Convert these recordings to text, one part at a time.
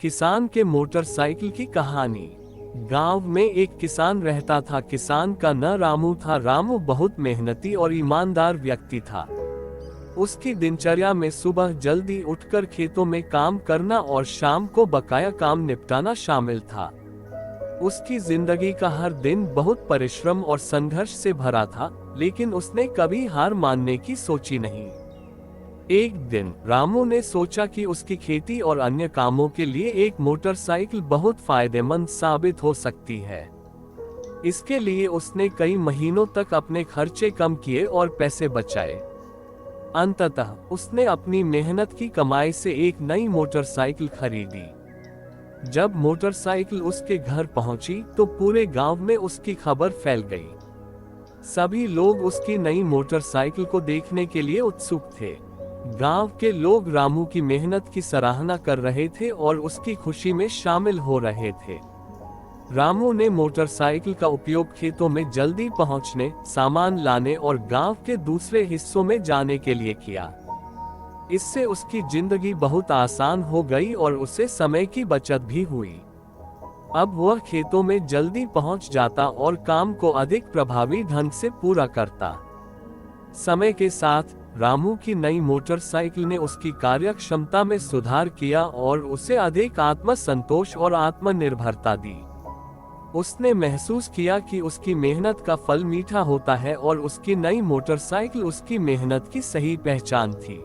किसान के मोटरसाइकिल की कहानी। गांव में एक किसान रहता था। किसान का नाम रामू था। रामू बहुत मेहनती और ईमानदार व्यक्ति था। उसकी दिनचर्या में सुबह जल्दी उठकर खेतों में काम करना और शाम को बकाया काम निपटाना शामिल था। उसकी जिंदगी का हर दिन बहुत परिश्रम और संघर्ष से भरा था, लेकिन उसने कभी हार मानने की सोची नहीं। एक दिन रामू ने सोचा कि उसकी खेती और अन्य कामों के लिए एक मोटरसाइकिल बहुत फायदेमंद साबित हो सकती है। इसके लिए उसने कई महीनों तक अपने खर्चे कम किए और पैसे बचाए। अंततः उसने अपनी मेहनत की कमाई से एक नई मोटरसाइकिल खरीदी। जब मोटरसाइकिल उसके घर पहुंची तो पूरे गांव में उसकी खबर फैल गई। सभी लोग उसकी नई मोटरसाइकिल को देखने के लिए उत्सुक थे। गांव के लोग रामू की मेहनत की सराहना कर रहे थे और उसकी खुशी में शामिल हो रहे थे। रामू ने मोटरसाइकिल का उपयोग खेतों में जल्दी पहुंचने, सामान लाने और गांव के दूसरे हिस्सों में जाने के लिए किया। इससे उसकी जिंदगी बहुत आसान हो गई और उसे समय की बचत भी हुई। अब वह खेतों में जल्दी पहुंच जाता और काम को अधिक प्रभावी ढंग से पूरा करता। समय के साथ रामू की नई मोटरसाइकिल ने उसकी कार्यक्षमता में सुधार किया और उसे अधिक आत्मसंतोष और आत्मनिर्भरता दी। उसने महसूस किया कि उसकी मेहनत का फल मीठा होता है और उसकी नई मोटरसाइकिल उसकी मेहनत की सही पहचान थी।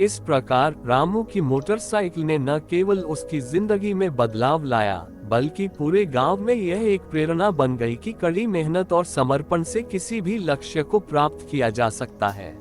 इस प्रकार रामू की मोटरसाइकिल ने न केवल उसकी जिंदगी में बदलाव लाया, बल्कि पूरे गांव में यह एक प्रेरणा बन गई कि कड़ी मेहनत और समर्पण से किसी भी लक्ष्य को प्राप्त किया जा सकता है।